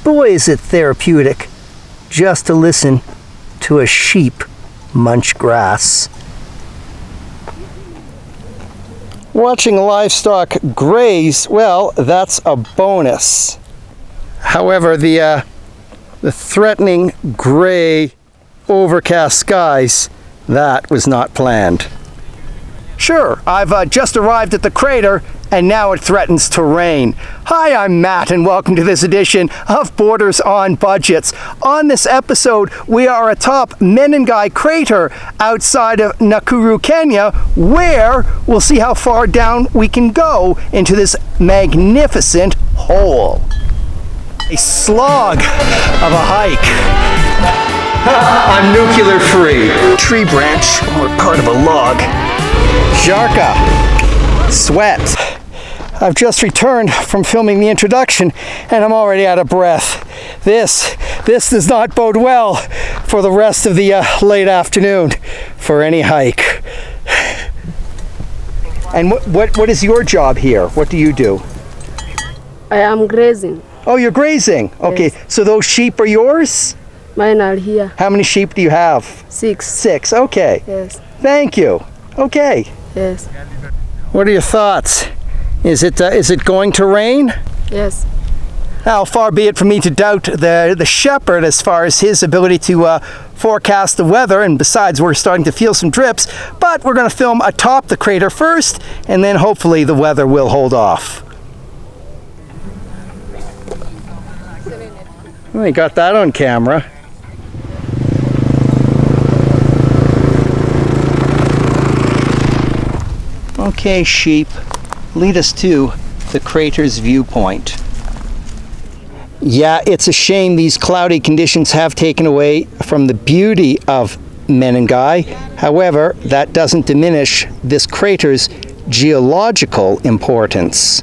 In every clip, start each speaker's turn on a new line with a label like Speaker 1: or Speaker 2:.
Speaker 1: boy is it therapeutic just to listen to a sheep munch grass. Watching livestock graze, well, that's a bonus. However, the threatening gray overcast skies, that was not planned. Sure, I've just arrived at the crater and now it threatens to rain. Hi, I'm Matt and welcome to this edition of Borders on Budgets. On this episode, we are atop Menengai Crater outside of Nakuru, Kenya, where we'll see how far down we can go into this magnificent hole. A slog of a hike. I'm nuclear free. Tree branch or part of a log. Jarka. Sweat. I've just returned from filming the introduction and I'm already out of breath. This does not bode well for the rest of the late afternoon for any hike. And what is your job here? What do you do?
Speaker 2: I am grazing.
Speaker 1: Oh, you're grazing. Okay, yes. So those sheep are yours?
Speaker 2: Mine are here.
Speaker 1: How many sheep do you have?
Speaker 2: 6.
Speaker 1: 6, okay.
Speaker 2: Yes.
Speaker 1: Thank you. Okay.
Speaker 2: Yes.
Speaker 1: What are your thoughts? Is it going to rain?
Speaker 2: Yes.
Speaker 1: Now, far be it from me to doubt the shepherd as far as his ability to forecast the weather, and besides, we're starting to feel some drips, but we're going to film atop the crater first, and then hopefully the weather will hold off. We got that on camera. Okay, sheep, lead us to the crater's viewpoint. Yeah, it's a shame these cloudy conditions have taken away from the beauty of Menengai. However, that doesn't diminish this crater's geological importance.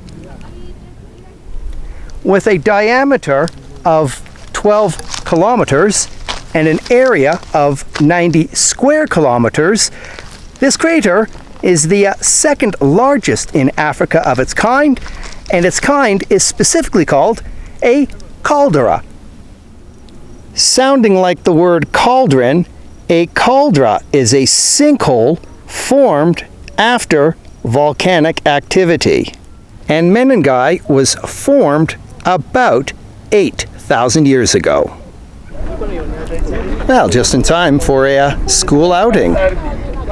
Speaker 1: With a diameter of 12 kilometers and an area of 90 square kilometers, this crater is the second largest in Africa of its kind, and its kind is specifically called a caldera. Sounding like the word cauldron, a caldera is a sinkhole formed after volcanic activity. And Menengai was formed about 8,000 years ago. Well, just in time for a school outing.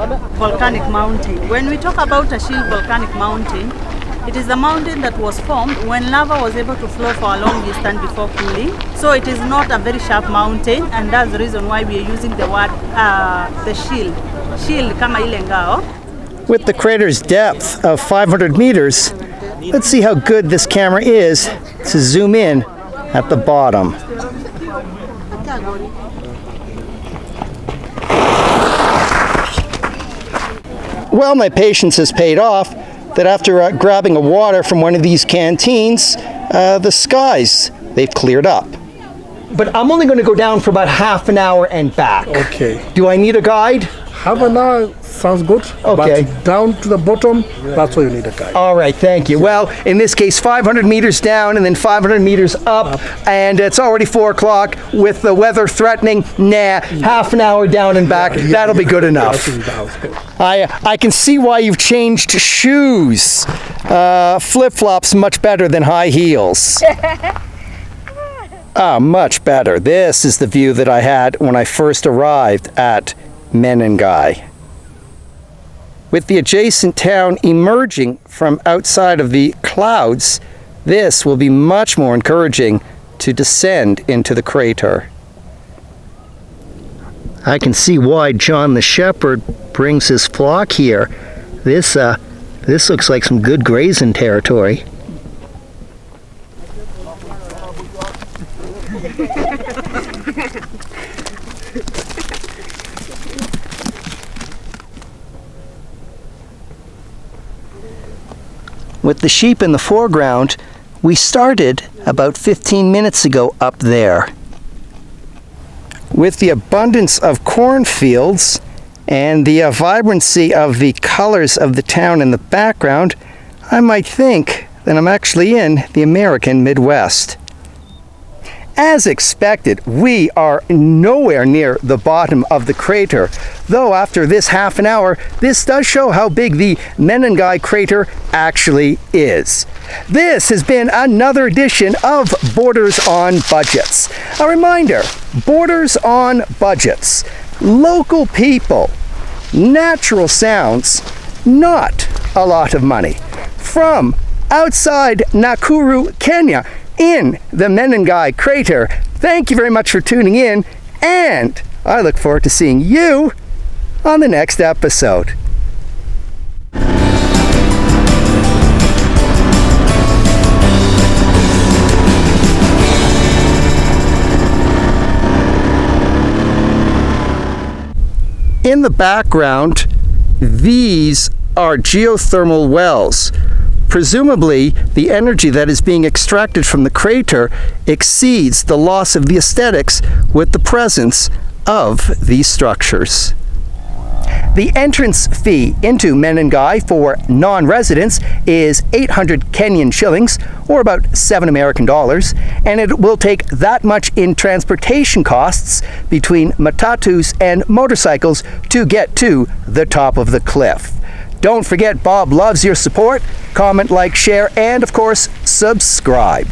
Speaker 3: Volcanic mountain. When we talk about a shield volcanic mountain, it is a mountain that was formed when lava was able to flow for a long distance before cooling. So it is not a very sharp mountain, and that's the reason why we are using the word the shield. Shield kama ile ngao.
Speaker 1: With the crater's depth of 500 meters, let's see how good this camera is to zoom in at the bottom. Well, my patience has paid off that after grabbing a water from one of these canteens, the skies, they've cleared up. But I'm only going to go down for about half an hour and back.
Speaker 4: Okay.
Speaker 1: Do I need a guide?
Speaker 4: Half an hour sounds good.
Speaker 1: Okay.
Speaker 4: But down to the bottom, that's where you need a guide.
Speaker 1: All right, thank you. Well, in this case, 500 meters down and then 500 meters up, and it's already 4 o'clock with the weather threatening. Nah, half an hour down and back, that'll be good enough. I can see why you've changed shoes. Flip-flops much better than high heels. Much better. This is the view that I had when I first arrived at Menengai. With the adjacent town emerging from outside of the clouds, this will be much more encouraging to descend into the crater. I can see why John the Shepherd brings his flock here. This looks like some good grazing territory. With the sheep in the foreground, we started about 15 minutes ago up there. With the abundance of cornfields and the vibrancy of the colors of the town in the background, I might think that I'm actually in the American Midwest. As expected, we are nowhere near the bottom of the crater, though after this half an hour, this does show how big the Menengai Crater actually is. This has been another edition of Borders on Budgets. A reminder, Borders on Budgets. Local people, natural sounds, not a lot of money. From outside Nakuru, Kenya, in the Menengai Crater. Thank you very much for tuning in, and I look forward to seeing you on the next episode. In the background, these are geothermal wells. Presumably, the energy that is being extracted from the crater exceeds the loss of the aesthetics with the presence of these structures. The entrance fee into Menengai for non-residents is 800 Kenyan shillings, or about 7 American dollars, and it will take that much in transportation costs between matatus and motorcycles to get to the top of the cliff. Don't forget, Bob loves your support. Comment, like, share, and of course, subscribe.